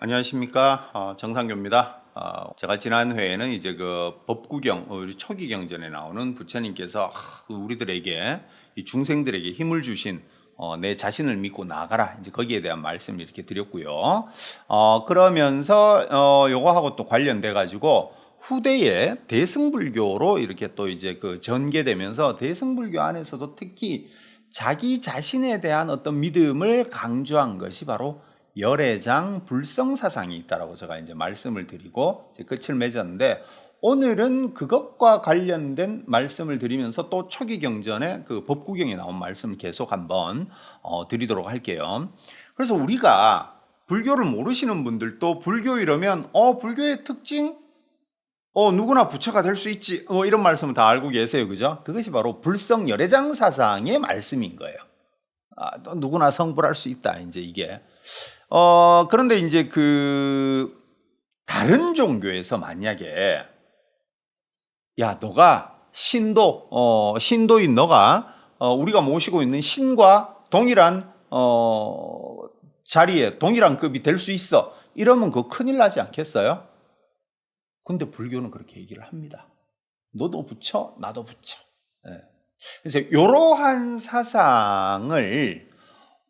안녕하십니까. 정상교입니다. 제가 지난 회에는 이제 그 법구경, 우리 초기경전에 나오는 부처님께서 우리들에게, 이 중생들에게 힘을 주신 내 자신을 믿고 나가라. 이제 거기에 대한 말씀을 이렇게 드렸고요. 그러면서 요거하고 또 관련돼 가지고 후대에 대승불교로 이렇게 또 이제 그 전개되면서 대승불교 안에서도 특히 자기 자신에 대한 어떤 믿음을 강조한 것이 바로 열애장 불성사상이 있다라고 제가 이제 말씀을 드리고 이제 끝을 맺었는데, 오늘은 그것과 관련된 말씀을 드리면서 또 초기경전에 그 법구경에 나온 말씀을 계속 한번 드리도록 할게요. 그래서 우리가 불교를 모르시는 분들도 불교 이러면 불교의 특징? 누구나 부처가 될 수 있지. 이런 말씀을 다 알고 계세요. 그죠? 그것이 바로 불성 열애장 사상의 말씀인 거예요. 또 누구나 성불할 수 있다. 이제 이게. 그런데 이제 그 다른 종교에서 만약에 너가 신도인 너가 우리가 모시고 있는 신과 동일한 자리에 동일한 급이 될 수 있어. 이러면 그거 큰일 나지 않겠어요? 근데 불교는 그렇게 얘기를 합니다. 너도 부처, 나도 부처. 그래서 이러한 사상을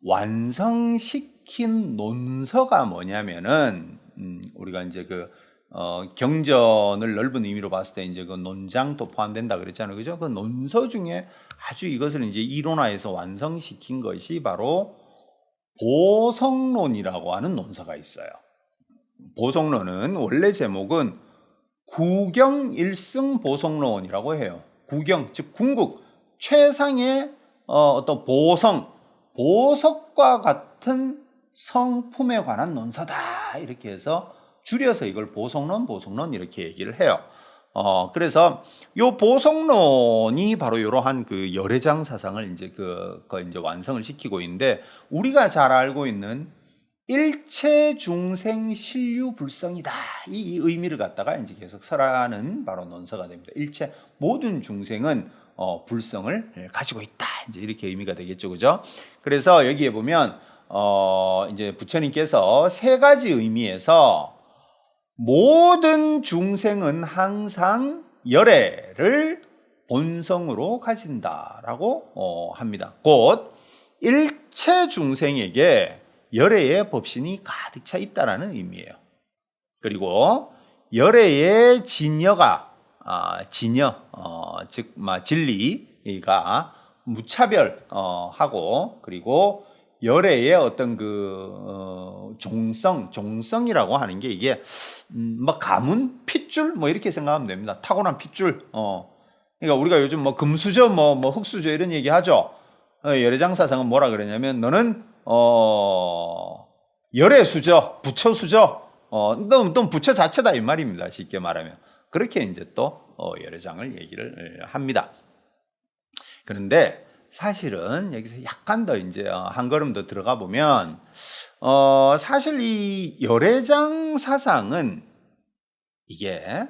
완성시킨 논서가 뭐냐면은, 우리가 이제 그 경전을 넓은 의미로 봤을 때 이제 그 논장도 포함된다 그랬잖아요. 그죠? 그 논서 중에 아주 이것을 이제 이론화해서 완성시킨 것이 바로 보성론이라고 하는 논서가 있어요. 보성론은 원래 제목은 구경일승 보성론이라고 해요. 구경, 즉 궁극, 최상의 어떤 보석과 같은 성품에 관한 논서다. 이렇게 해서 줄여서 이걸 보성론 이렇게 얘기를 해요. 그래서 요 보성론이 바로 이러한 그 열애장 사상을 이제 이제 완성을 시키고 있는데, 우리가 잘 알고 있는 일체 중생 신류 불성이다. 이 의미를 갖다가 이제 계속 설하는 바로 논서가 됩니다. 일체 모든 중생은 불성을 가지고 있다. 이제 이렇게 의미가 되겠죠. 그죠? 그래서 여기에 보면 이제 부처님께서 세 가지 의미에서 모든 중생은 항상 열애를 본성으로 가진다라고 합니다. 곧 일체 중생에게 열애의 법신이 가득 차 있다라는 의미예요. 그리고 열애의 진여가 즉 진리가 무차별하고, 그리고 열애의 어떤 그 종성이라고 하는 게 이게 가문 핏줄 이렇게 생각하면 됩니다. 타고난 핏줄. 그러니까 우리가 요즘 금수저 흙수저 이런 얘기 하죠. 열애장 사상은 뭐라 그러냐면, 너는 열애수저, 부처수저, 또 부처 자체다 이 말입니다. 쉽게 말하면. 그렇게 이제 또 열애장을 얘기를 합니다. 그런데 사실은 여기서 약간 더 이제 한 걸음 더 들어가 보면, 사실 이 열애장 사상은 이게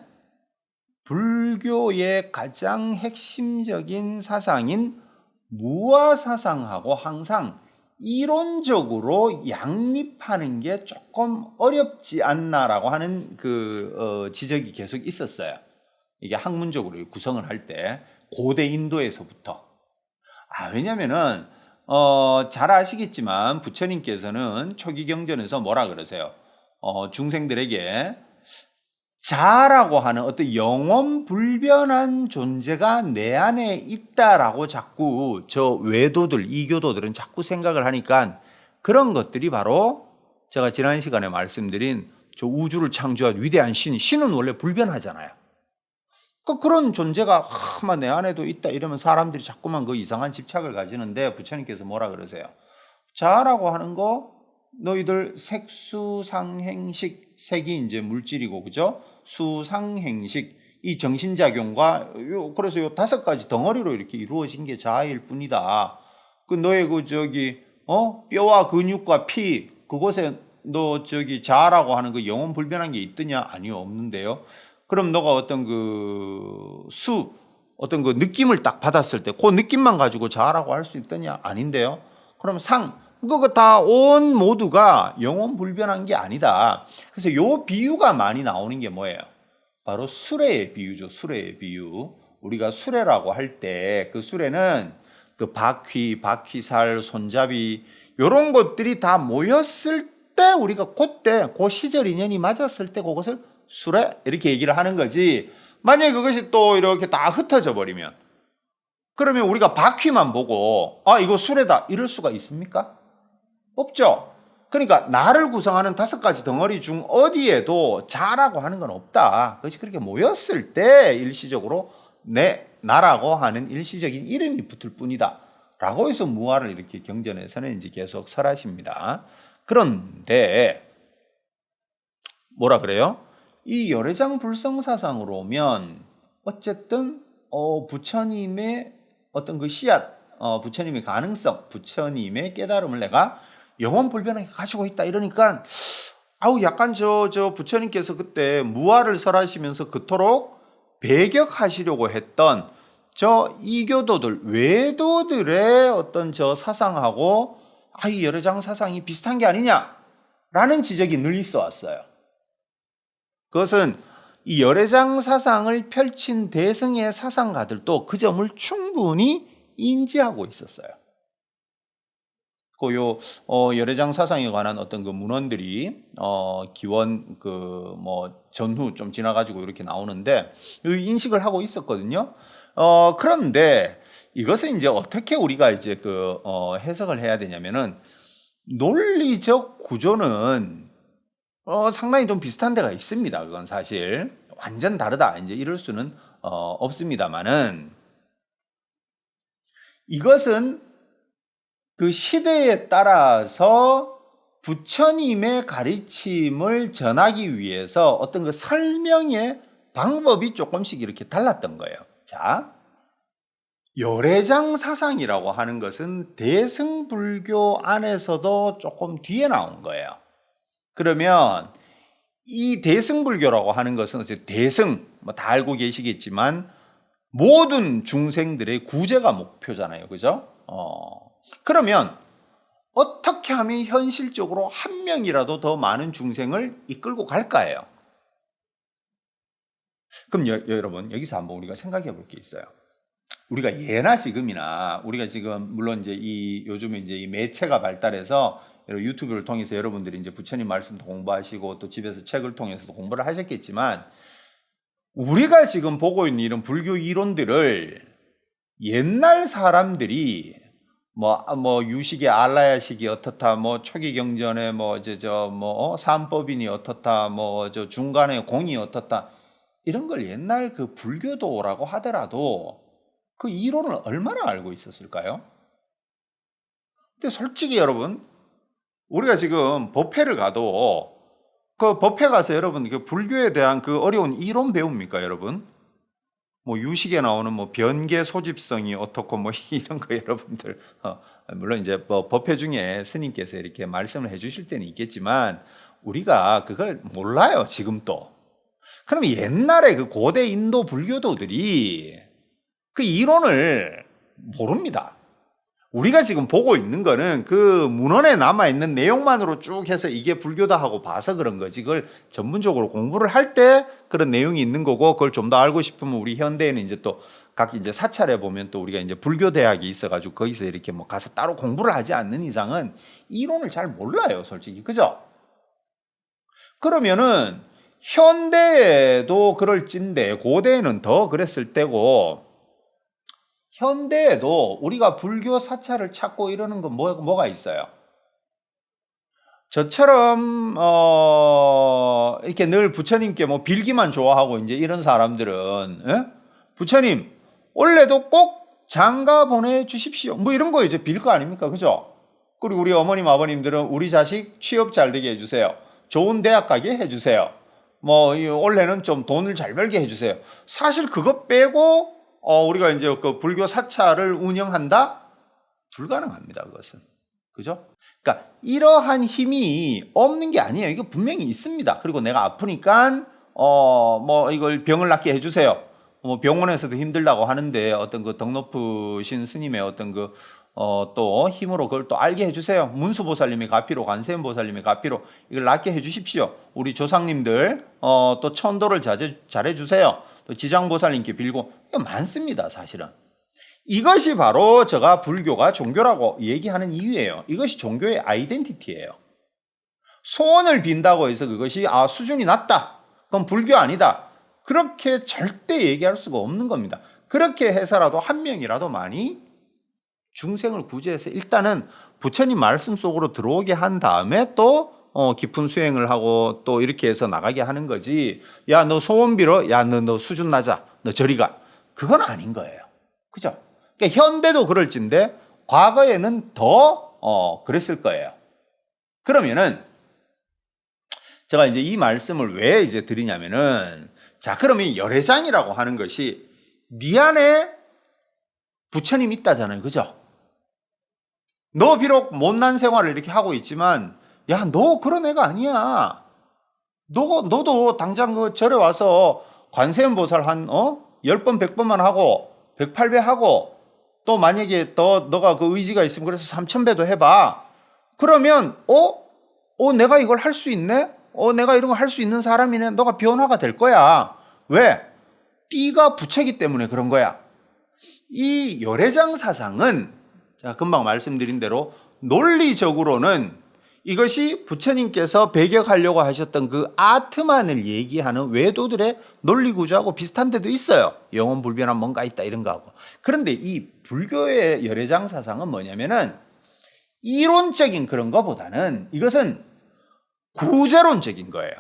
불교의 가장 핵심적인 사상인 무아 사상하고 항상 이론적으로 양립하는 게 조금 어렵지 않나라고 하는 그 지적이 계속 있었어요. 이게 학문적으로 구성을 할 때 고대 인도에서부터. 왜냐면은 잘 아시겠지만 부처님께서는 초기 경전에서 뭐라 그러세요? 중생들에게 자라고 하는 어떤 영원 불변한 존재가 내 안에 있다라고 자꾸 저 외도들, 이교도들은 자꾸 생각을 하니까, 그런 것들이 바로 제가 지난 시간에 말씀드린 저 우주를 창조한 위대한 신은 원래 불변하잖아요. 그런 존재가 내 안에도 있다 이러면 사람들이 자꾸만 그 이상한 집착을 가지는데, 부처님께서 뭐라 그러세요? 자라고 하는 거 너희들 색수상행식, 색이 이제 물질이고, 그죠? 수상행식, 이 정신작용과 그래서 요 5가지 덩어리로 이렇게 이루어진 게 자아일 뿐이다. 너의 뼈와 근육과 피, 그곳에 너 자아라고 하는 그 영원 불변한 게 있더냐? 아니요, 없는데요. 그럼 너가 어떤 어떤 그 느낌을 딱 받았을 때 그 느낌만 가지고 자아라고 할 수 있더냐? 아닌데요. 그럼 그거 다 온 모두가 영원 불변한 게 아니다. 그래서 요 비유가 많이 나오는 게 뭐예요? 바로 수레의 비유죠. 수레의 비유. 우리가 수레라고 할 때 그 수레는 그 바퀴, 바퀴살, 손잡이 요런 것들이 다 모였을 때 우리가 그때 그 시절 인연이 맞았을 때 그것을 수레 이렇게 얘기를 하는 거지. 만약에 그것이 또 이렇게 다 흩어져 버리면 그러면 우리가 바퀴만 보고 아 이거 수레다 이럴 수가 있습니까? 없죠. 그러니까 나를 구성하는 5가지 덩어리 중 어디에도 자라고 하는 건 없다. 그것이 그렇게 모였을 때 일시적으로 나라고 하는 일시적인 이름이 붙을 뿐이다. 라고 해서 무아를 이렇게 경전에서는 이제 계속 설하십니다. 그런데 뭐라 그래요? 이 열애장 불성사상으로 오면 어쨌든 부처님의 어떤 그 씨앗, 부처님의 가능성, 부처님의 깨달음을 내가 영원 불변하게 가지고 있다 이러니까 아우 약간 저 부처님께서 그때 무아를 설하시면서 그토록 배격하시려고 했던 저 이교도들 외도들의 어떤 저 사상하고 이 열애장 사상이 비슷한 게 아니냐라는 지적이 늘 있어 왔어요. 그것은 이 열애장 사상을 펼친 대승의 사상가들도 그 점을 충분히 인지하고 있었어요. 요 열애장 사상에 관한 어떤 그 문헌들이 기원 전후 좀 지나가지고 이렇게 나오는데 인식을 하고 있었거든요. 그런데 이것은 이제 어떻게 우리가 이제 해석을 해야 되냐면은 논리적 구조는 상당히 좀 비슷한 데가 있습니다. 그건 사실 완전 다르다 이제 이럴 수는 없습니다만은 이것은 그 시대에 따라서 부처님의 가르침을 전하기 위해서 어떤 그 설명의 방법이 조금씩 이렇게 달랐던 거예요. 자, 열애장 사상이라고 하는 것은 대승불교 안에서도 조금 뒤에 나온 거예요. 그러면 이 대승불교라고 하는 것은 대승, 다 알고 계시겠지만 모든 중생들의 구제가 목표잖아요. 그죠? 그러면 어떻게 하면 현실적으로 한 명이라도 더 많은 중생을 이끌고 갈까요? 그럼 여러분 여기서 한번 우리가 생각해 볼 게 있어요. 우리가 예나 지금이나 우리가 지금 물론 이제 요즘에 이제 이 매체가 발달해서 유튜브를 통해서 여러분들이 이제 부처님 말씀도 공부하시고 또 집에서 책을 통해서도 공부를 하셨겠지만 우리가 지금 보고 있는 이런 불교 이론들을 옛날 사람들이 유식의 알라야식이 어떻다, 초기 경전에 삼법인이 어떻다, 중간에 공이 어떻다, 이런 걸 옛날 그 불교도라고 하더라도 그 이론을 얼마나 알고 있었을까요? 근데 솔직히 여러분, 우리가 지금 법회를 가도 그 법회 가서 여러분 그 불교에 대한 그 어려운 이론 배웁니까, 여러분? 유식에 나오는 변계 소집성이 어떻고 이런 거 여러분들 물론 이제 법회 중에 스님께서 이렇게 말씀을 해주실 때는 있겠지만 우리가 그걸 몰라요 지금도. 그러면 옛날에 그 고대 인도 불교도들이 그 이론을 모릅니다. 우리가 지금 보고 있는 거는 그 문헌에 남아있는 내용만으로 쭉 해서 이게 불교다 하고 봐서 그런 거지. 그걸 전문적으로 공부를 할 때 그런 내용이 있는 거고, 그걸 좀 더 알고 싶으면 우리 현대에는 이제 또 각 이제 사찰에 보면 또 우리가 이제 불교 대학이 있어가지고 거기서 이렇게 가서 따로 공부를 하지 않는 이상은 이론을 잘 몰라요, 솔직히. 그죠? 그러면은 현대에도 그럴 찐데 고대에는 더 그랬을 때고, 현대에도 우리가 불교 사찰을 찾고 이러는 건 뭐가 있어요? 저처럼 이렇게 늘 부처님께 빌기만 좋아하고 이제 이런 사람들은 부처님 올해도 꼭 장가 보내주십시오 이런 거 이제 빌 거 아닙니까? 그죠? 그리고 우리 어머님 아버님들은 우리 자식 취업 잘 되게 해주세요. 좋은 대학 가게 해주세요. 올해는 좀 돈을 잘 벌게 해주세요. 사실 그거 빼고 우리가 이제 그 불교 사찰을 운영한다? 불가능합니다, 그것은. 그죠? 그러니까 이러한 힘이 없는 게 아니에요. 이거 분명히 있습니다. 그리고 내가 아프니까 이걸 병을 낫게 해주세요. 병원에서도 힘들다고 하는데 어떤 그 덕 높으신 스님의 어떤 그 또 힘으로 그걸 또 알게 해주세요. 문수보살님의 가피로, 관세음보살님의 가피로 이걸 낫게 해주십시오. 우리 조상님들 또 천도를 잘해주세요. 또 지장보살님께 빌고, 이거 많습니다. 사실은 이것이 바로 제가 불교가 종교라고 얘기하는 이유예요. 이것이 종교의 아이덴티티예요. 소원을 빈다고 해서 그것이 수준이 낮다, 그건 불교 아니다, 그렇게 절대 얘기할 수가 없는 겁니다. 그렇게 해서라도 한 명이라도 많이 중생을 구제해서 일단은 부처님 말씀 속으로 들어오게 한 다음에 또 깊은 수행을 하고 또 이렇게 해서 나가게 하는 거지, 야 너 소원 빌어, 야 너 수준 낮아, 너 저리 가, 그건 아닌 거예요. 그죠? 그러니까 현대도 그럴진데 과거에는 더 그랬을 거예요. 그러면은 제가 이제 이 말씀을 왜 이제 드리냐면은, 자, 그러면 열애장이라고 하는 것이 네 안에 부처님 있다잖아요. 그죠? 너 비록 못난 생활을 이렇게 하고 있지만, 야, 너 그런 애가 아니야. 너도 당장 그 절에 와서 관세음보살 한 10번, 100번만 하고 108배 하고, 또 만약에 너가 그 의지가 있으면 그래서 3000배도 해봐. 그러면 내가 이걸 할 수 있네? 내가 이런 거 할 수 있는 사람이네. 너가 변화가 될 거야. 왜? 띠가 부처기 때문에 그런 거야. 이 열애장 사상은 자, 금방 말씀드린 대로 논리적으로는 이것이 부처님께서 배격하려고 하셨던 그 아트만을 얘기하는 외도들의 논리 구조하고 비슷한 데도 있어요. 영원 불변한 뭔가 있다 이런 거하고. 그런데 이 불교의 열애장 사상은 뭐냐면은 이론적인 그런 거보다는 이것은 구제론적인 거예요.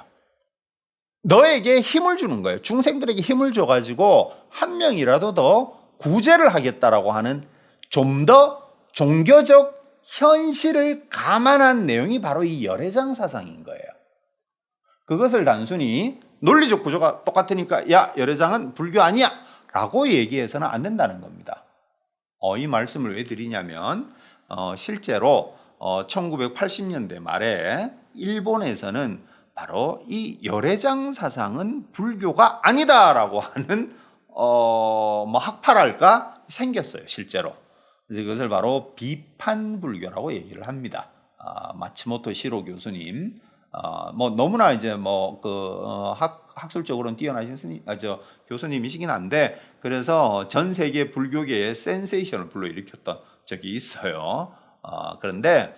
너에게 힘을 주는 거예요. 중생들에게 힘을 줘가지고 한 명이라도 더 구제를 하겠다라고 하는 좀 더 종교적 현실을 감안한 내용이 바로 이 열애장 사상인 거예요. 그것을 단순히 논리적 구조가 똑같으니까 야 열애장은 불교 아니야 라고 얘기해서는 안 된다는 겁니다. 이 말씀을 왜 드리냐면 실제로 1980년대 말에 일본에서는 바로 이 열애장 사상은 불교가 아니다라고 하는 학파랄까 생겼어요. 실제로. 이것을 바로 비판불교라고 얘기를 합니다. 마츠모토 시로 교수님, 너무나 이제 학술적으로는 뛰어나신 교수님이시긴 한데, 그래서 전 세계 불교계의 센세이션을 불러일으켰던 적이 있어요. 그런데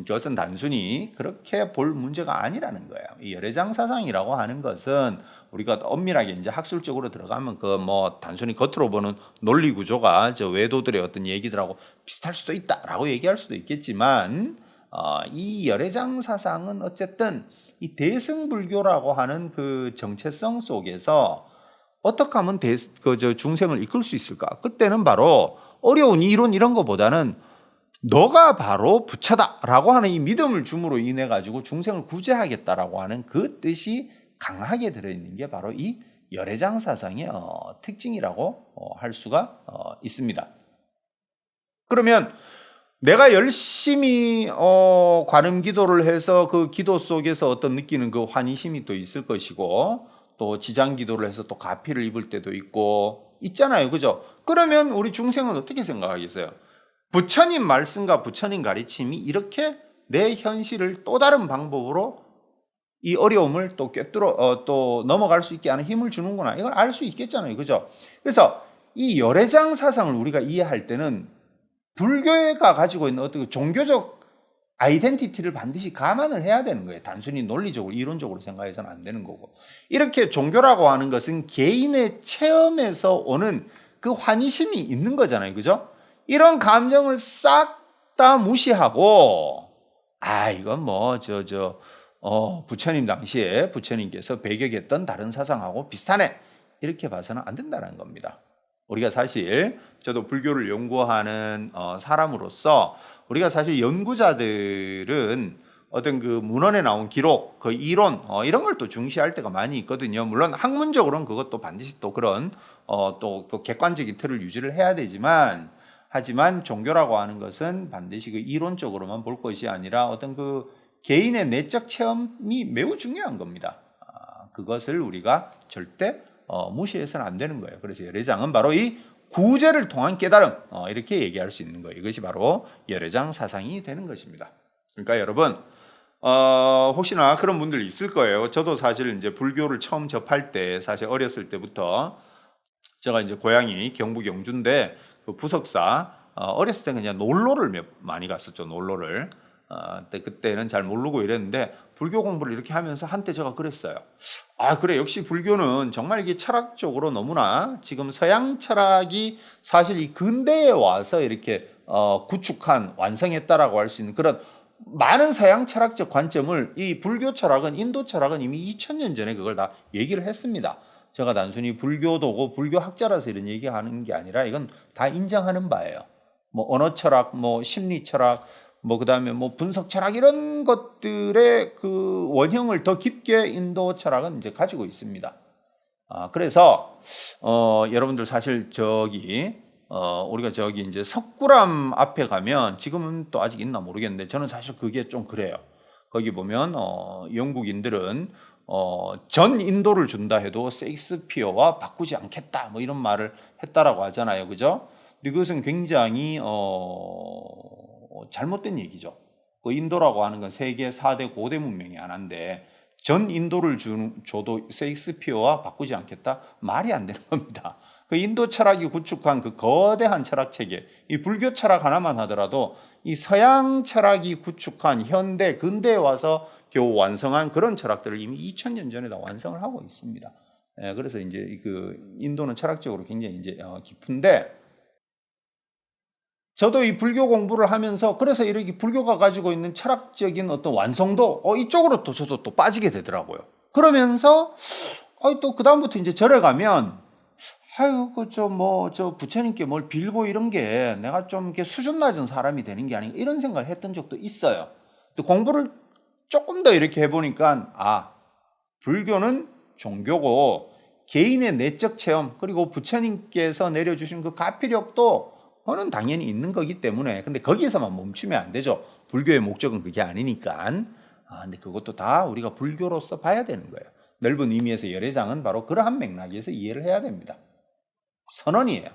그것은 단순히 그렇게 볼 문제가 아니라는 거예요. 이 열애장 사상이라고 하는 것은 우리가 엄밀하게 이제 학술적으로 들어가면 단순히 겉으로 보는 논리 구조가 저 외도들의 어떤 얘기들하고 비슷할 수도 있다라고 얘기할 수도 있겠지만, 이 열애장 사상은 어쨌든 이 대승불교라고 하는 그 정체성 속에서 어떻게 하면 중생을 이끌 수 있을까? 그때는 바로 어려운 이론 이런 것보다는 너가 바로 부처다라고 하는 이 믿음을 줌으로 인해 가지고 중생을 구제하겠다라고 하는 그 뜻이 강하게 들어있는 게 바로 이 열애장 사상의 특징이라고 할 수가 있습니다. 그러면 내가 열심히 관음 기도를 해서 그 기도 속에서 어떤 느끼는 그 환희심이 또 있을 것이고, 또 지장 기도를 해서 또 가피를 입을 때도 있고 있잖아요. 그죠? 그러면 우리 중생은 어떻게 생각하겠어요? 부처님 말씀과 부처님 가르침이 이렇게 내 현실을 또 다른 방법으로 이 어려움을 또 꿰뚫어 또 넘어갈 수 있게 하는 힘을 주는구나, 이걸 알 수 있겠잖아요. 그죠? 그래서 이 열애장 사상을 우리가 이해할 때는 불교가 가지고 있는 어떤 종교적 아이덴티티를 반드시 감안을 해야 되는 거예요. 단순히 논리적으로 이론적으로 생각해서는 안 되는 거고, 이렇게 종교라고 하는 것은 개인의 체험에서 오는 그 환희심이 있는 거잖아요. 그죠? 이런 감정을 싹 다 무시하고 이건 부처님 당시에 부처님께서 배격했던 다른 사상하고 비슷하네, 이렇게 봐서는 안 된다는 겁니다. 우리가 사실 저도 불교를 연구하는 사람으로서 우리가 사실 연구자들은 어떤 그 문헌에 나온 기록, 그 이론 이런 걸 또 중시할 때가 많이 있거든요. 물론 학문적으로는 그것도 반드시 또 그런 또 객관적인 틀을 유지를 해야 되지만, 하지만 종교라고 하는 것은 반드시 그 이론적으로만 볼 것이 아니라 어떤 그 개인의 내적 체험이 매우 중요한 겁니다. 그것을 우리가 절대 무시해서는 안 되는 거예요. 그래서 열애장은 바로 이 구제를 통한 깨달음, 이렇게 얘기할 수 있는 거예요. 이것이 바로 열애장 사상이 되는 것입니다. 그러니까 여러분, 혹시나 그런 분들이 있을 거예요. 저도 사실 이제 불교를 처음 접할 때, 사실 어렸을 때부터 제가 이제 고향이 경북 영주인데 그 부석사, 어렸을 때 그냥 놀러를 많이 갔었죠. 놀러를. 그때는 잘 모르고 이랬는데 불교 공부를 이렇게 하면서 한때 제가 그랬어요. 아, 그래. 역시 불교는 정말 이게 철학적으로 너무나 지금 서양 철학이 사실 이 근대에 와서 이렇게 구축한, 완성했다라고 할 수 있는 그런 많은 서양 철학적 관점을 이 불교 철학은, 인도 철학은 이미 2000년 전에 그걸 다 얘기를 했습니다. 제가 단순히 불교도고 불교학자라서 이런 얘기하는 게 아니라 이건 다 인정하는 바예요. 뭐 언어 철학, 뭐 심리 철학, 뭐 그다음에 뭐 분석 철학 이런 것들의 그 원형을 더 깊게 인도 철학은 이제 가지고 있습니다. 그래서 여러분들 사실 우리가 저기 이제 석굴암 앞에 가면 지금은 또 아직 있나 모르겠는데 저는 사실 그게 좀 그래요. 거기 보면 영국인들은 전 인도를 준다 해도 셰익스피어와 바꾸지 않겠다 뭐 이런 말을 했다라고 하잖아요, 그죠? 근데 그것은 굉장히 잘못된 얘기죠. 그 인도라고 하는 건 세계 4대 고대 문명이 하나인데 전 인도를 줘도 셰익스피어와 바꾸지 않겠다? 말이 안 되는 겁니다. 그 인도 철학이 구축한 그 거대한 철학 체계, 이 불교 철학 하나만 하더라도 이 서양 철학이 구축한 현대, 근대에 와서 겨우 완성한 그런 철학들을 이미 2000년 전에 다 완성을 하고 있습니다. 그래서 이제 그 인도는 철학적으로 굉장히 이제 깊은데, 저도 이 불교 공부를 하면서 그래서 이렇게 불교가 가지고 있는 철학적인 어떤 완성도 이쪽으로 또 저도 또 빠지게 되더라고요. 그러면서 또 그다음부터 이제 절에 가면 아유 저 부처님께 뭘 빌고 이런 게 내가 좀 이렇게 수준 낮은 사람이 되는 게 아닌가 이런 생각을 했던 적도 있어요. 근데 공부를 조금 더 이렇게 해보니까 불교는 종교고 개인의 내적 체험 그리고 부처님께서 내려주신 그 가피력도 그거는 당연히 있는 거기 때문에 근데 거기에서만 멈추면 안 되죠. 불교의 목적은 그게 아니니까. 근데 그것도 다 우리가 불교로서 봐야 되는 거예요. 넓은 의미에서 열애장은 바로 그러한 맥락에서 이해를 해야 됩니다. 선언이에요.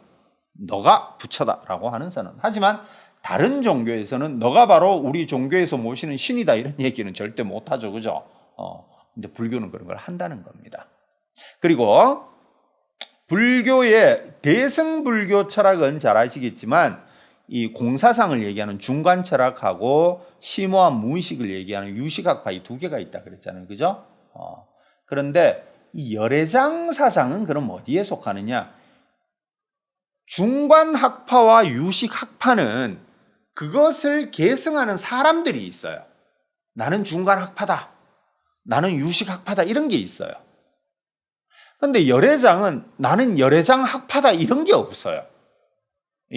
너가 부처다라고 하는 선언. 하지만 다른 종교에서는 너가 바로 우리 종교에서 모시는 신이다 이런 얘기는 절대 못하죠. 그죠? 근데 불교는 그런 걸 한다는 겁니다. 그리고 불교의 대승불교 철학은 잘 아시겠지만 이 공사상을 얘기하는 중간 철학하고 심오한 무의식을 얘기하는 유식학파 이 두 개가 있다 그랬잖아요. 그죠? 그런데 이 열애장 사상은 그럼 어디에 속하느냐? 중관학파와 유식학파는 그것을 계승하는 사람들이 있어요. 나는 중간학파다. 나는 유식학파다. 이런 게 있어요. 근데 열애장은 나는 열애장 학파다. 이런 게 없어요.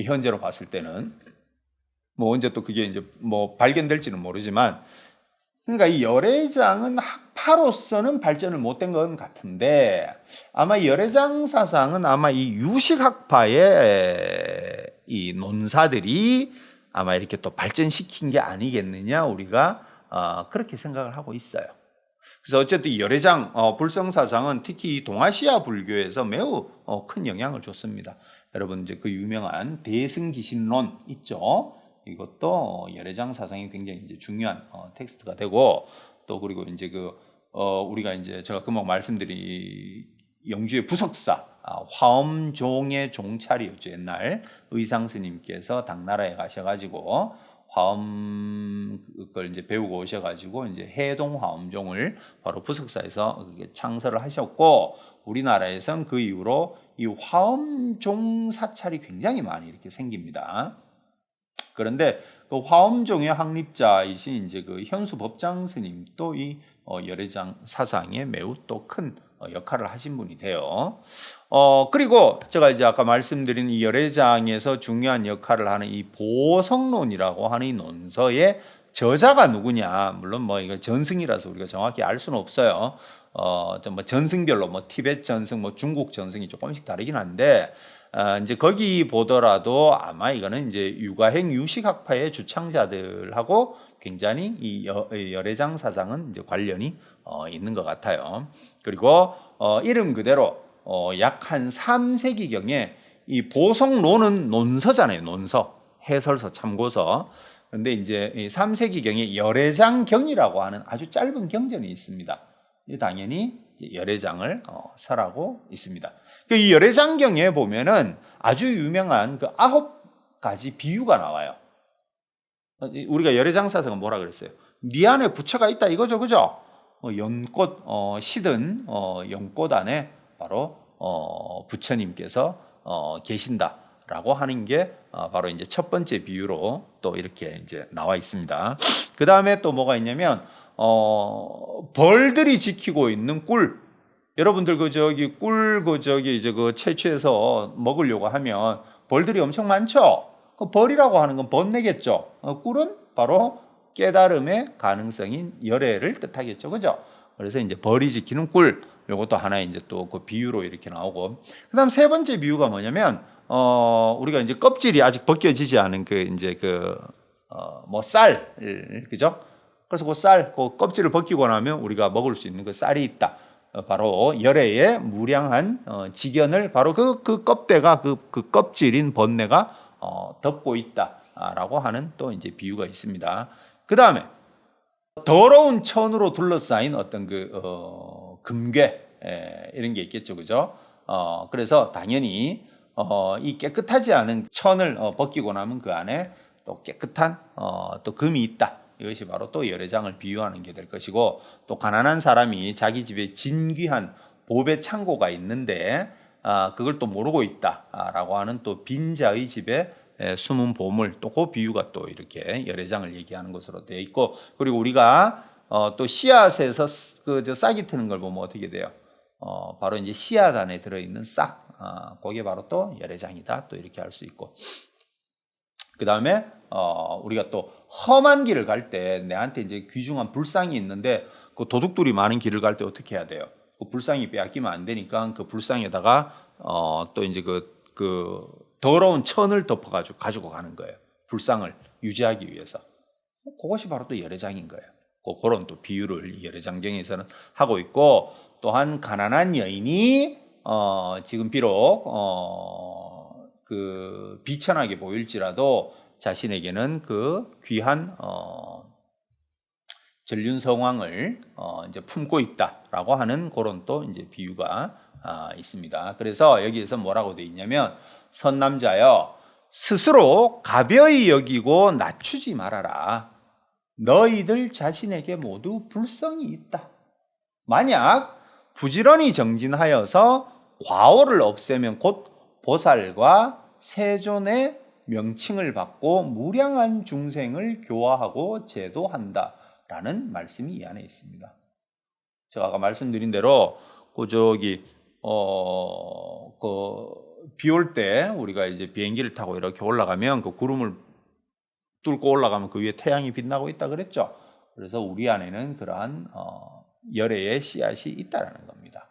현재로 봤을 때는. 뭐 언제 또 그게 이제 뭐 발견될지는 모르지만. 그러니까 이 열애장은 학파로서는 발전을 못된 것 같은데 아마 이 열애장 사상은 아마 이 유식학파의 이 논사들이 아마 이렇게 또 발전시킨 게 아니겠느냐 우리가 그렇게 생각을 하고 있어요. 그래서 어쨌든 열애장 불성사상은 특히 동아시아 불교에서 매우 큰 영향을 줬습니다. 여러분 이제 그 유명한 대승기신론 있죠. 이것도 열애장 사상이 굉장히 이제 중요한 텍스트가 되고 또 그리고 이제 우리가 이제 제가 금방 말씀드린 영주의 부석사 화엄종의 종찰이었죠. 옛날 의상 스님께서 당나라에 가셔가지고 화엄 그걸 이제 배우고 오셔가지고 이제 해동 화엄종을 바로 부석사에서 창설을 하셨고 우리나라에선 그 이후로 이 화엄종 사찰이 굉장히 많이 이렇게 생깁니다. 그런데 그 화엄종의 확립자이신 이제 그 현수 법장 스님도 이 열애장 사상에 매우 또 큰 역할을 하신 분이 돼요. 그리고 제가 이제 아까 말씀드린 이 열애장에서 중요한 역할을 하는 이 보성론이라고 하는 이 논서의 저자가 누구냐? 물론 뭐 이거 전승이라서 우리가 정확히 알 수는 없어요. 뭐 전승별로 뭐 티베트 전승, 뭐 중국 전승이 조금씩 다르긴 한데. 이제 거기 보더라도 아마 이거는 이제 육아행 유식학파의 주창자들하고 굉장히 이 열애장 사상은 이제 관련이 있는 것 같아요. 그리고 이름 그대로 약 한 3세기경에 이 보성론은 논서잖아요. 논서, 해설서, 참고서. 그런데 이제 3세기경에 열애장경이라고 하는 아주 짧은 경전이 있습니다. 당연히 열애장을 설하고 있습니다. 이 열애장경에 보면은 아주 유명한 그 9가지 비유가 나와요. 우리가 열애장사성은 뭐라 그랬어요? 네 안에 부처가 있다 이거죠, 그죠? 연꽃 시든 연꽃 안에 바로 부처님께서 계신다라고 하는 게 바로 이제 첫 번째 비유로 또 이렇게 이제 나와 있습니다. 그 다음에 또 뭐가 있냐면 벌들이 지키고 있는 꿀. 여러분들 그 저기 꿀 그 저기 이제 그 채취해서 먹으려고 하면 벌들이 엄청 많죠. 그 벌이라고 하는 건 번뇌겠죠. 꿀은 바로 깨달음의 가능성인 열애를 뜻하겠죠, 그죠? 그래서 이제 벌이 지키는 꿀, 요것도 하나의 이제 또 그 비유로 이렇게 나오고, 그다음 세 번째 비유가 뭐냐면 우리가 이제 껍질이 아직 벗겨지지 않은 그 이제 뭐 쌀, 그죠? 그래서 그 쌀, 그 껍질을 벗기고 나면 우리가 먹을 수 있는 그 쌀이 있다. 바로 열애의 무량한 직연을 바로 그 껍데가 그 껍질인 번뇌가 덮고 있다라고 하는 또 이제 비유가 있습니다. 그 다음에 더러운 천으로 둘러싸인 어떤 금괴 이런 게 있겠죠, 그죠? 그래서 당연히 이 깨끗하지 않은 천을 벗기고 나면 그 안에 또 깨끗한 또 금이 있다. 이것이 바로 또 열애장을 비유하는 게 될 것이고, 또 가난한 사람이 자기 집에 진귀한 보배 창고가 있는데 그걸 또 모르고 있다라고 하는 또 빈자의 집에 숨은 보물, 또 그 비유가 또 이렇게 열애장을 얘기하는 것으로 되어 있고, 그리고 우리가 또 씨앗에서 저 싹이 트는 걸 보면 어떻게 돼요? 바로 이제 씨앗 안에 들어있는 싹, 그게 바로 또 열애장이다. 또 이렇게 할 수 있고, 그 다음에 우리가 또 험한 길을 갈 때 내한테 이제 귀중한 불상이 있는데 그 도둑들이 많은 길을 갈 때 어떻게 해야 돼요? 그 불상이 빼앗기면 안 되니까 그 불상에다가 또 이제 그 더러운 천을 덮어가지고 가지고 가는 거예요. 불상을 유지하기 위해서. 그것이 바로 또 열애장인 거예요. 그런 또 비유를 열애장경에서는 하고 있고, 또한 가난한 여인이 지금 비록 그 비천하게 보일지라도 자신에게는 그 귀한 전륜성왕을 이제 품고 있다라고 하는 그런 또 이제 비유가 있습니다. 그래서 여기에서 뭐라고 되어 있냐면, 선남자여 스스로 가벼이 여기고 낮추지 말아라. 너희들 자신에게 모두 불성이 있다. 만약 부지런히 정진하여서 과오를 없애면 곧 보살과 세존의 명칭을 받고 무량한 중생을 교화하고 제도한다 라는 말씀이 이 안에 있습니다. 제가 아까 말씀드린 대로 비 올 때 우리가 이제 비행기를 타고 이렇게 올라가면 그 구름을 뚫고 올라가면 그 위에 태양이 빛나고 있다 그랬죠. 그래서 우리 안에는 그러한 열애의 씨앗이 있다라는 겁니다.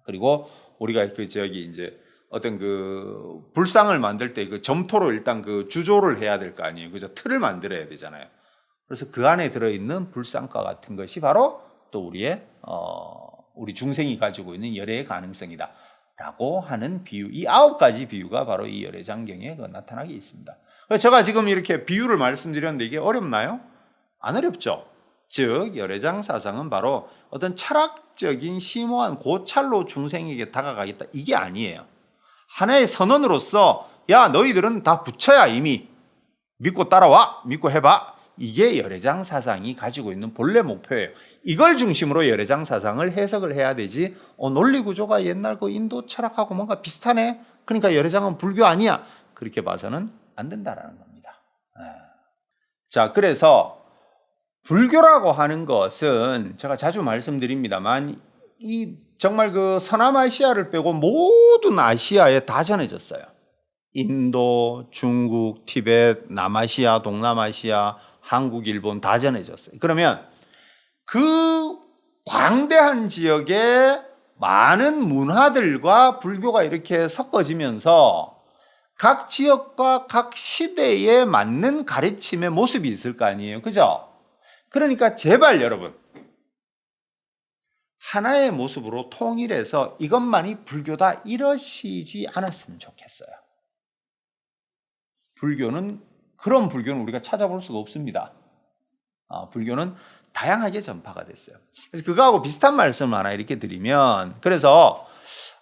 그리고 우리가 이제 어떤 그 불상을 만들 때 그 점토로 일단 그 주조를 해야 될 거 아니에요. 그죠? 틀을 만들어야 되잖아요. 그래서 그 안에 들어있는 불상과 같은 것이 바로 또 우리 중생이 가지고 있는 열애의 가능성이다 라고 하는 비유, 이 9가지 비유가 바로 이 열애장경에 나타나게 있습니다. 제가 지금 이렇게 비유를 말씀드렸는데 이게 어렵나요? 안 어렵죠. 즉 열애장 사상은 바로 어떤 철학적인 심오한 고찰로 중생에게 다가가겠다, 이게 아니에요. 하나의 선언으로서 야 너희들은 다 부처야, 이미 믿고 따라와, 믿고 해봐, 이게 열애장 사상이 가지고 있는 본래 목표예요. 이걸 중심으로 열애장 사상을 해석을 해야 되지, 논리 구조가 옛날 그 인도 철학하고 뭔가 비슷하네, 그러니까 열애장은 불교 아니야, 그렇게 봐서는 안 된다라는 겁니다. 자, 그래서 불교라고 하는 것은 제가 자주 말씀드립니다만 정말 그 서남아시아를 빼고 모든 아시아에 다 전해졌어요. 인도, 중국, 티베트, 남아시아, 동남아시아, 한국, 일본 다 전해졌어요. 그러면 그 광대한 지역에 많은 문화들과 불교가 이렇게 섞어지면서 각 지역과 각 시대에 맞는 가르침의 모습이 있을 거 아니에요, 그죠? 그러니까 제발 여러분, 하나의 모습으로 통일해서 이것만이 불교다 이러시지 않았으면 좋겠어요. 불교는 우리가 찾아볼 수가 없습니다. 불교는 다양하게 전파가 됐어요. 그래서 그거하고 비슷한 말씀을 하나 이렇게 드리면, 그래서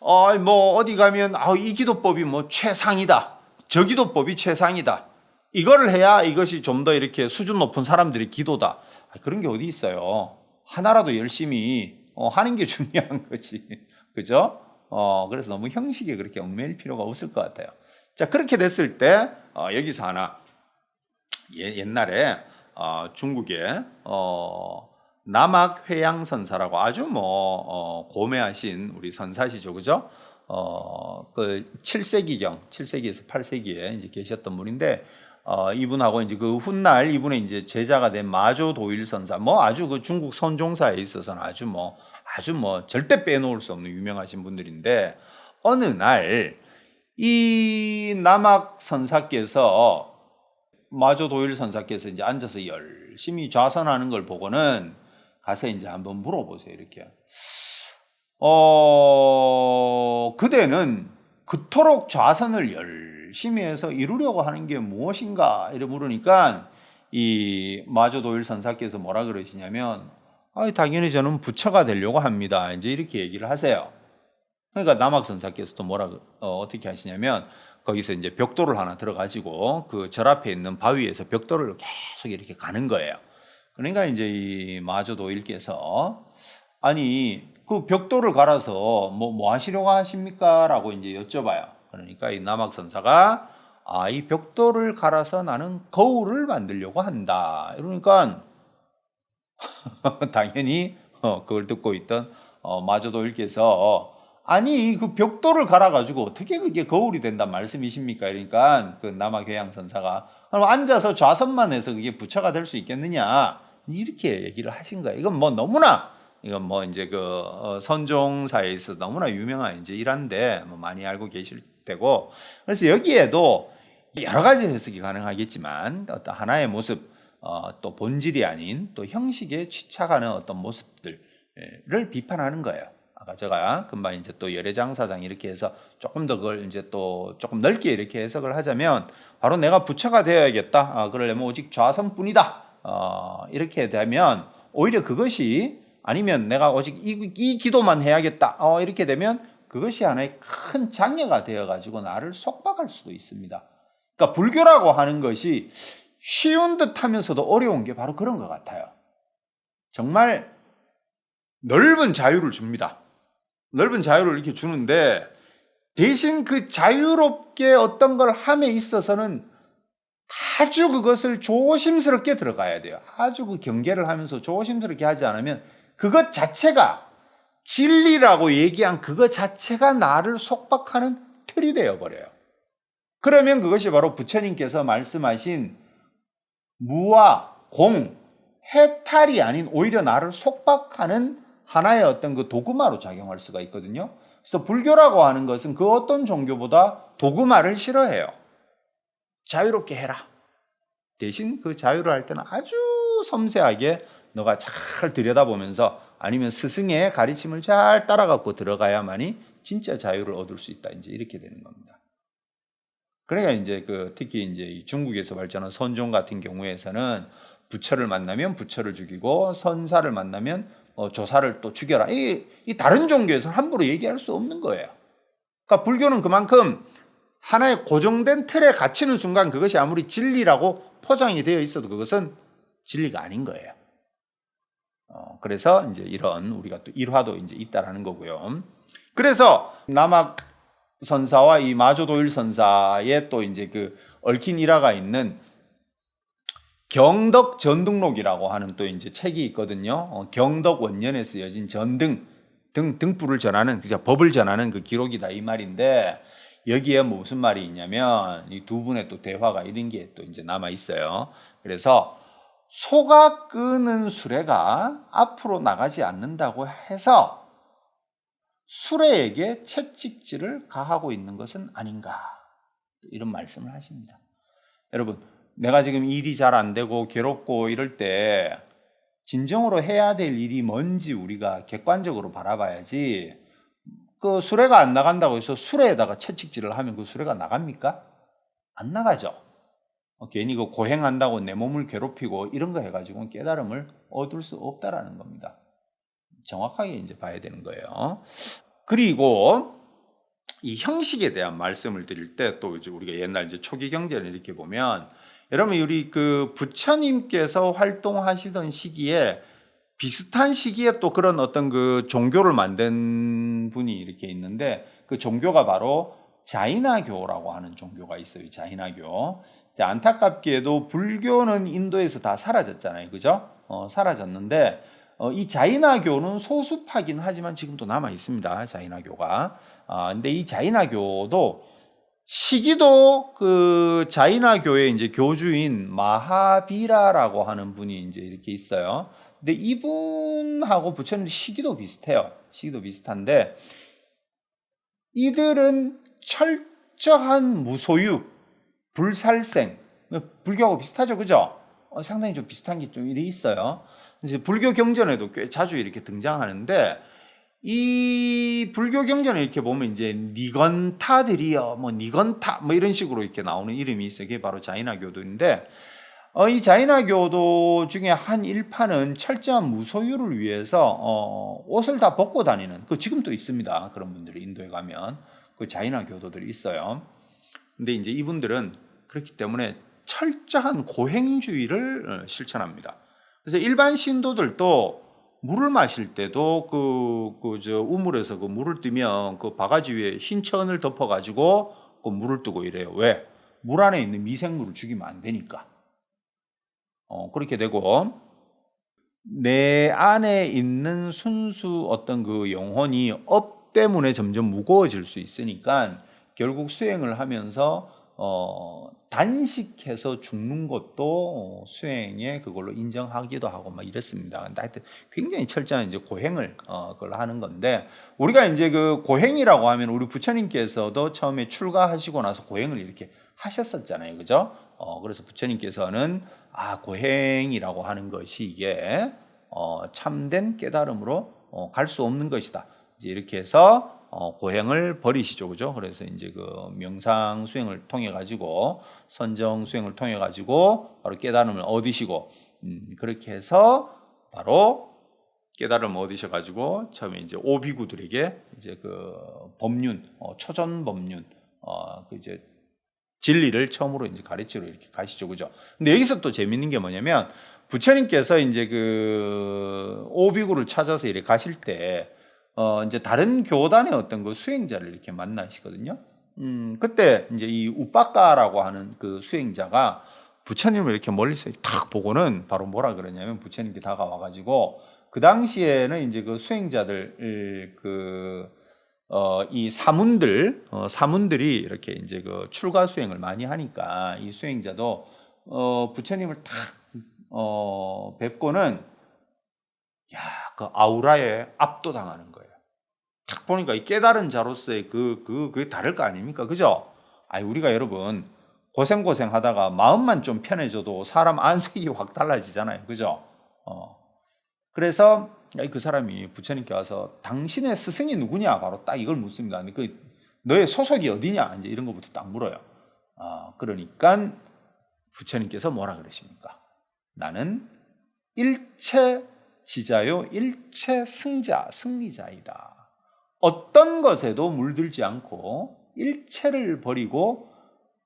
뭐 어디 가면 이 기도법이 뭐 최상이다, 저 기도법이 최상이다, 이거를 해야 이것이 좀 더 이렇게 수준 높은 사람들의 기도다, 그런 게 어디 있어요. 하나라도 열심히 하는 게 중요한 거지. 그죠? 그래서 너무 형식에 그렇게 얽매일 필요가 없을 것 같아요. 자, 그렇게 됐을 때 여기서 하나, 옛날에 중국에 남학회양선사라고 아주 고매하신 우리 선사시죠, 그죠? 그 7세기에서 8세기에 이제 계셨던 분인데, 이분하고 이제 그 훗날 이분의 이제 제자가 된 마조도일 선사, 아주 그 중국 선종사에 있어서는 아주 절대 빼놓을 수 없는 유명하신 분들인데, 어느 날 이 남학 선사께서, 마조도일 선사께서 이제 앉아서 열심히 좌선하는 걸 보고는 가서 이제 한번 물어보세요. 이렇게. 그대는 그토록 좌선을 열심히 해서 이루려고 하는 게 무엇인가? 이래 물으니까 이 마조도일 선사께서 뭐라 그러시냐면, 당연히 저는 부처가 되려고 합니다, 이제 이렇게 얘기를 하세요. 그러니까 남학 선사께서도 어떻게 하시냐면, 거기서 이제 벽돌을 하나 들어가지고 그 절 앞에 있는 바위에서 벽돌을 계속 이렇게 가는 거예요. 그러니까 이제 이 마조도일께서, 아니 그 벽돌을 갈아서 뭐 하시려고 하십니까? 라고 이제 여쭤봐요. 그러니까 이 남학 선사가 이 벽돌을 갈아서 나는 거울을 만들려고 한다. 이러니까 당연히 그걸 듣고 있던 마조도일께서, 아니 그 벽돌을 갈아가지고 어떻게 그게 거울이 된단 말씀이십니까? 그러니까 그 남학회양 선사가, 앉아서 좌선만 해서 그게 부처가 될 수 있겠느냐, 이렇게 얘기를 하신 거예요. 이건 너무나, 이건 이제 그 선종사에 있어 너무나 유명한 이제 일화인데 많이 알고 계실 테고, 그래서 여기에도 여러 가지 해석이 가능하겠지만 어떤 하나의 모습, 또 본질이 아닌 또 형식에 취착하는 어떤 모습들을 비판하는 거예요. 아까 제가 금방 이제 또 열애장사장 이렇게 해서 조금 더 그걸 이제 또 조금 넓게 이렇게 해석을 하자면, 바로 내가 부처가 되어야겠다, 그러려면 오직 좌선뿐이다, 이렇게 되면 오히려 그것이, 아니면 내가 오직 이 기도만 해야겠다, 이렇게 되면 그것이 하나의 큰 장애가 되어가지고 나를 속박할 수도 있습니다. 그러니까 불교라고 하는 것이 쉬운 듯 하면서도 어려운 게 바로 그런 것 같아요. 정말 넓은 자유를 줍니다. 넓은 자유를 이렇게 주는데, 대신 그 자유롭게 어떤 걸 함에 있어서는 아주 그것을 조심스럽게 들어가야 돼요. 아주 그 경계를 하면서 조심스럽게 하지 않으면 그것 자체가, 진리라고 얘기한 그것 자체가 나를 속박하는 틀이 되어버려요. 그러면 그것이 바로 부처님께서 말씀하신 무와 공, 해탈이 아닌 오히려 나를 속박하는 하나의 어떤 그 도그마로 작용할 수가 있거든요. 그래서 불교라고 하는 것은 그 어떤 종교보다 도그마를 싫어해요. 자유롭게 해라. 대신 그 자유를 할 때는 아주 섬세하게 너가 잘 들여다보면서, 아니면 스승의 가르침을 잘 따라갖고 들어가야만이 진짜 자유를 얻을 수 있다, 이제 이렇게 되는 겁니다. 그러니까 이제 특히 이제 중국에서 발전한 선종 같은 경우에서는 부처를 만나면 부처를 죽이고, 선사를 만나면 조사를 또 죽여라. 이 다른 종교에서는 함부로 얘기할 수 없는 거예요. 그러니까 불교는 그만큼 하나의 고정된 틀에 갇히는 순간 그것이 아무리 진리라고 포장이 되어 있어도 그것은 진리가 아닌 거예요. 그래서 이제 이런 우리가 또 일화도 이제 있다라는 거고요. 그래서 남학 선사와 이 마조도일 선사의 또 이제 그 얽힌 일화가 있는 경덕 전등록이라고 하는 또 이제 책이 있거든요. 경덕 원년에 쓰여진 전등, 등불을 전하는, 그죠, 법을 전하는 그 기록이다, 이 말인데, 여기에 무슨 말이 있냐면 이 두 분의 또 대화가 이런 게 또 이제 남아 있어요. 그래서 소가 끄는 수레가 앞으로 나가지 않는다고 해서 수레에게 채찍질을 가하고 있는 것은 아닌가, 이런 말씀을 하십니다. 여러분, 내가 지금 일이 잘 안 되고 괴롭고 이럴 때 진정으로 해야 될 일이 뭔지 우리가 객관적으로 바라봐야지, 그 수레가 안 나간다고 해서 수레에다가 채찍질을 하면 그 수레가 나갑니까? 안 나가죠. 괜히 그 고행한다고 내 몸을 괴롭히고 이런 거 해가지고 깨달음을 얻을 수 없다라는 겁니다. 정확하게 이제 봐야 되는 거예요. 그리고 이 형식에 대한 말씀을 드릴 때 또 이제 우리가 옛날 이제 초기 경전을 이렇게 보면 여러분 우리 그 부처님께서 활동하시던 시기에 비슷한 시기에 또 그런 어떤 그 종교를 만든 분이 이렇게 있는데 그 종교가 바로 자이나교라고 하는 종교가 있어요. 자이나교. 안타깝게도 불교는 인도에서 다 사라졌잖아요. 그죠? 사라졌는데 이 자이나교는 소수파긴 하지만 지금도 남아 있습니다. 자이나교가. 근데 이 자이나교도 시기도 그 자이나교의 이제 교주인 마하비라라고 하는 분이 이제 이렇게 있어요. 근데 이분하고 부처님 시기도 비슷해요. 시기도 비슷한데 이들은 철저한 무소유, 불살생, 불교하고 비슷하죠, 그죠? 상당히 좀 비슷한 게 좀 이래 있어요. 이제 불교 경전에도 꽤 자주 이렇게 등장하는데 이 불교 경전을 이렇게 보면 이제 니건타들이요, 뭐 니건타, 뭐 이런 식으로 이렇게 나오는 이름이 있어요. 그게 바로 자이나교도인데 이 자이나교도 중에 한 일파는 철저한 무소유를 위해서 옷을 다 벗고 다니는 그 지금도 있습니다. 그런 분들이 인도에 가면 그 자이나교도들이 있어요. 근데 이제 이분들은 그렇기 때문에 철저한 고행주의를 실천합니다. 그래서 일반 신도들도 물을 마실 때도 저 우물에서 그 물을 뜨면 그 바가지 위에 흰 천을 덮어가지고 그 물을 뜨고 이래요. 왜? 물 안에 있는 미생물을 죽이면 안 되니까. 그렇게 되고 내 안에 있는 순수 어떤 그 영혼이 업 때문에 점점 무거워질 수 있으니까 결국 수행을 하면서 단식해서 죽는 것도 수행에 그걸로 인정하기도 하고 막 이랬습니다. 근데 하여튼 굉장히 철저한 이제 고행을 그걸 하는 건데 우리가 이제 그 고행이라고 하면 우리 부처님께서도 처음에 출가하시고 나서 고행을 이렇게 하셨었잖아요, 그죠? 그래서 부처님께서는 고행이라고 하는 것이 이게 참된 깨달음으로 갈 수 없는 것이다. 이제 이렇게 해서 고행을 버리시죠, 그죠? 그래서 이제 그 명상 수행을 통해 가지고 선정 수행을 통해 가지고 바로 깨달음을 얻으시고 그렇게 해서 바로 깨달음을 얻으셔 가지고 처음에 이제 오비구들에게 이제 그 법륜, 초전 법륜, 그 이제 진리를 처음으로 이제 가르치러 이렇게 가시죠, 그죠? 근데 여기서 또 재밌는 게 뭐냐면 부처님께서 이제 그 오비구를 찾아서 이렇게 가실 때 이제 다른 교단의 어떤 그 수행자를 이렇게 만나시거든요. 그때 이제 이 우빠까라고 하는 그 수행자가 부처님을 이렇게 멀리서 탁 보고는 바로 뭐라 그러냐면 부처님께 다가와가지고 그 당시에는 이제 그 수행자들 이 사문들이 이렇게 이제 그 출가 수행을 많이 하니까 이 수행자도 부처님을 탁 뵙고는 그 아우라에 압도당하는 거예요. 딱 보니까 이 깨달은 자로서의 그게 다를 거 아닙니까? 그죠? 우리가 여러분, 고생 하다가 마음만 좀 편해져도 사람 안색이 확 달라지잖아요. 그죠? 그래서 그 사람이 부처님께 와서 당신의 스승이 누구냐? 바로 딱 이걸 묻습니다. 너의 소속이 어디냐? 이제 이런 것부터 딱 물어요. 그러니까 부처님께서 뭐라 그러십니까? 나는 일체 지자요, 일체 승리자이다. 어떤 것에도 물들지 않고 일체를 버리고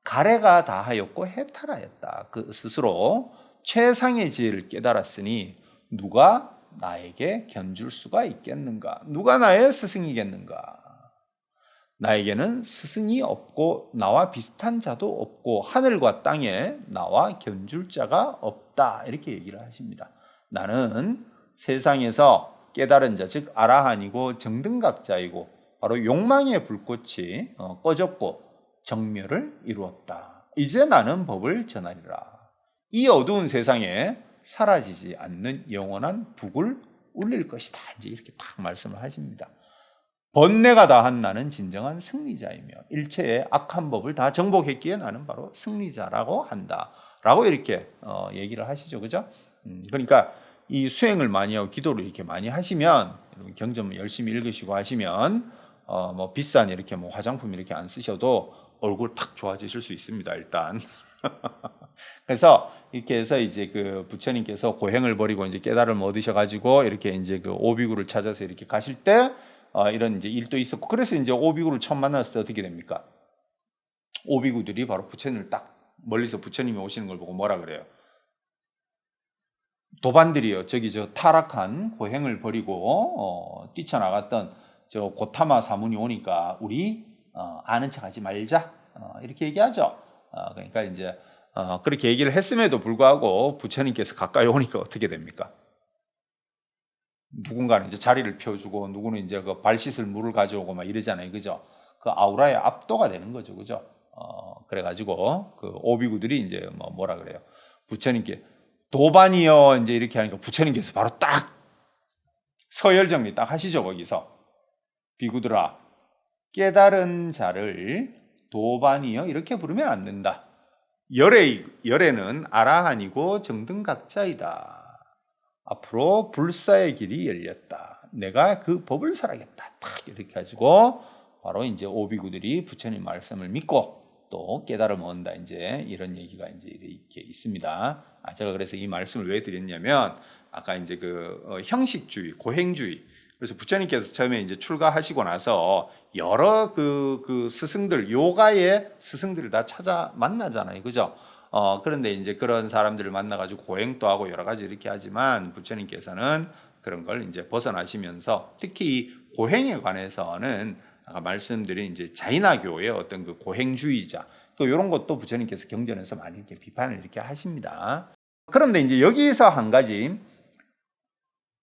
가래가 다하였고 해탈하였다. 그 스스로 최상의 지혜를 깨달았으니 누가 나에게 견줄 수가 있겠는가? 누가 나의 스승이겠는가? 나에게는 스승이 없고 나와 비슷한 자도 없고 하늘과 땅에 나와 견줄 자가 없다. 이렇게 얘기를 하십니다. 나는 세상에서 깨달은 자, 즉 아라한이고 정등각자이고 바로 욕망의 불꽃이 꺼졌고 정멸을 이루었다. 이제 나는 법을 전하리라. 이 어두운 세상에 사라지지 않는 영원한 북을 울릴 것이다. 이제 이렇게 딱 말씀을 하십니다. 번뇌가 다한 나는 진정한 승리자이며 일체의 악한 법을 다 정복했기에 나는 바로 승리자라고 한다. 라고 이렇게 얘기를 하시죠. 그죠? 그러니까 이 수행을 많이 하고 기도를 이렇게 많이 하시면 경전 열심히 읽으시고 하시면 뭐 비싼 이렇게 뭐 화장품 이렇게 안 쓰셔도 얼굴 탁 좋아지실 수 있습니다. 일단 그래서 이렇게 해서 이제 그 부처님께서 고행을 버리고 이제 깨달음을 얻으셔가지고 이렇게 이제 그 오비구를 찾아서 이렇게 가실 때 이런 이제 일도 있었고, 그래서 이제 오비구를 처음 만났을 때 어떻게 됩니까? 오비구들이 바로 부처님을 딱 멀리서 부처님이 오시는 걸 보고 뭐라 그래요? 도반들이요. 저기 저 타락한 고행을 버리고 뛰쳐나갔던 저 고타마 사문이 오니까 우리 아는 척하지 말자, 이렇게 얘기하죠. 그러니까 이제 그렇게 얘기를 했음에도 불구하고 부처님께서 가까이 오니까 어떻게 됩니까? 누군가는 이제 자리를 펴주고 누구는 이제 그 발 씻을 물을 가져오고 막 이러잖아요, 그죠? 그 아우라의 압도가 되는 거죠, 그죠? 그래가지고 그 오비구들이 이제 뭐라 그래요? 부처님께 도반이요 이제 이렇게 하니까 부처님께서 바로 딱 서열 정리 딱 하시죠, 거기서. 비구들아, 깨달은 자를 도반이요 이렇게 부르면 안 된다. 열애는 아라한이고 정등각자이다. 앞으로 불사의 길이 열렸다. 내가 그 법을 살아겠다. 딱 이렇게 가지고 바로 이제 오비구들이 부처님 말씀을 믿고 또 깨달음을 얻는다. 이제 이런 얘기가 이제 이렇게 있습니다. 제가 그래서 이 말씀을 왜 드렸냐면 아까 이제 그 형식주의, 고행주의. 그래서 부처님께서 처음에 이제 출가하시고 나서 여러 그 스승들, 요가의 스승들을 다 찾아 만나잖아요. 그죠? 그런데 이제 그런 사람들을 만나가지고 고행도 하고 여러 가지 이렇게 하지만 부처님께서는 그런 걸 이제 벗어나시면서 특히 고행에 관해서는 아까 말씀드린 이제 자이나교의 어떤 그 고행주의자, 또 이런 것도 부처님께서 경전에서 많이 이렇게 비판을 이렇게 하십니다. 그런데 이제 여기서 한 가지,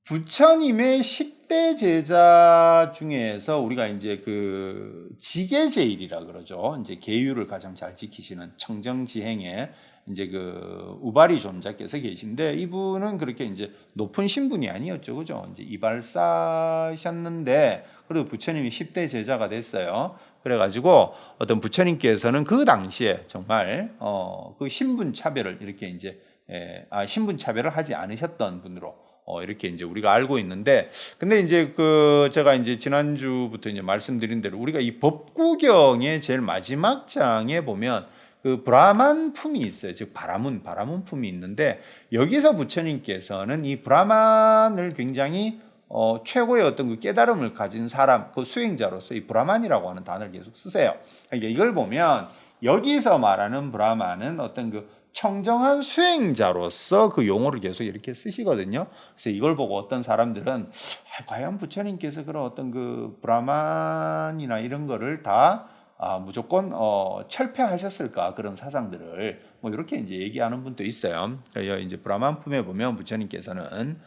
부처님의 10대 제자 중에서 우리가 이제 그 지계제일이라 그러죠. 이제 계율을 가장 잘 지키시는 청정지행의 이제 그 우바리 존자께서 계신데, 이분은 그렇게 이제 높은 신분이 아니었죠. 그죠? 이제 이발사셨는데, 그래도 부처님이 10대 제자가 됐어요. 그래가지고 어떤 부처님께서는 그 당시에 정말 그 신분 차별을 이렇게 이제 신분 차별을 하지 않으셨던 분으로 이렇게 이제 우리가 알고 있는데, 근데 이제 그 제가 이제 지난주부터 이제 말씀드린 대로 우리가 이 법구경의 제일 마지막 장에 보면 그 브라만 품이 있어요. 즉 바라문 품이 있는데, 여기서 부처님께서는 이 브라만을 굉장히 최고의 어떤 그 깨달음을 가진 사람, 그 수행자로서 이 브라만이라고 하는 단어를 계속 쓰세요. 그러니까 이걸 보면 여기서 말하는 브라만은 어떤 그 청정한 수행자로서 그 용어를 계속 이렇게 쓰시거든요. 그래서 이걸 보고 어떤 사람들은 과연 부처님께서 그런 어떤 그 브라만이나 이런 거를 다 무조건 철폐하셨을까, 그런 사상들을 뭐 이렇게 이제 얘기하는 분도 있어요. 이제 브라만 품에 보면 부처님께서는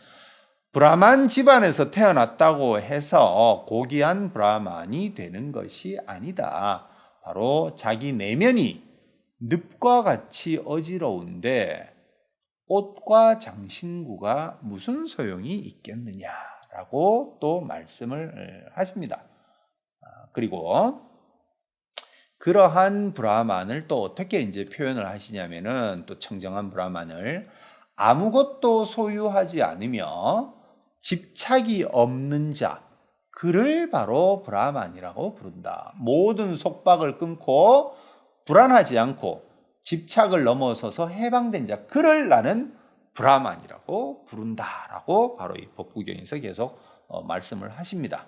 브라만 집안에서 태어났다고 해서 고귀한 브라만이 되는 것이 아니다. 바로 자기 내면이 늪과 같이 어지러운데 옷과 장신구가 무슨 소용이 있겠느냐라고 또 말씀을 하십니다. 그리고 그러한 브라만을 또 어떻게 이제 표현을 하시냐면은, 또 청정한 브라만을 아무것도 소유하지 않으며 집착이 없는 자, 그를 바로 브라만이라고 부른다. 모든 속박을 끊고 불안하지 않고 집착을 넘어서서 해방된 자, 그를 나는 브라만이라고 부른다라고 바로 이 법구경에서 계속 말씀을 하십니다.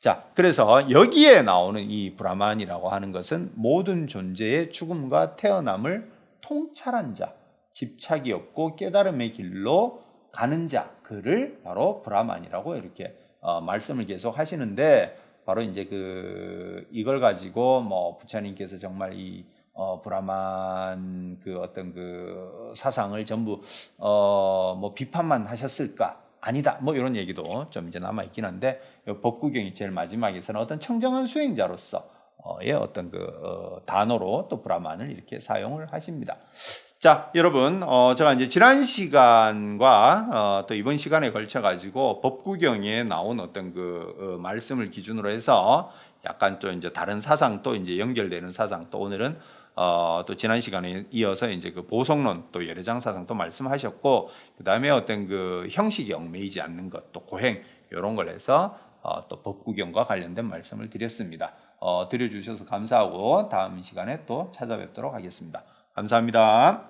자, 그래서 여기에 나오는 이 브라만이라고 하는 것은 모든 존재의 죽음과 태어남을 통찰한 자, 집착이 없고 깨달음의 길로 가는 자, 그를 바로 브라만이라고 이렇게 말씀을 계속 하시는데, 바로 이제 이걸 가지고 뭐 부처님께서 정말 이 브라만 그 어떤 그 사상을 전부 뭐 비판만 하셨을까? 아니다. 뭐 이런 얘기도 좀 이제 남아 있긴 한데, 법구경이 제일 마지막에서는 어떤 청정한 수행자로서의 어떤 그 단어로 또 브라만을 이렇게 사용을 하십니다. 자, 여러분, 제가 이제 지난 시간과 또 이번 시간에 걸쳐 가지고 법구경에 나온 어떤 그 말씀을 기준으로 해서 약간 또 이제 다른 사상, 또 이제 연결되는 사상, 또 오늘은 또 지난 시간에 이어서 이제 그 보성론, 또 열애장 사상 또 말씀하셨고, 그 다음에 어떤 그 형식에 얽매이지 않는 것, 또 고행, 이런 걸 해서 또 법구경과 관련된 말씀을 드렸습니다. 드려주셔서 감사하고 다음 시간에 또 찾아뵙도록 하겠습니다. 감사합니다.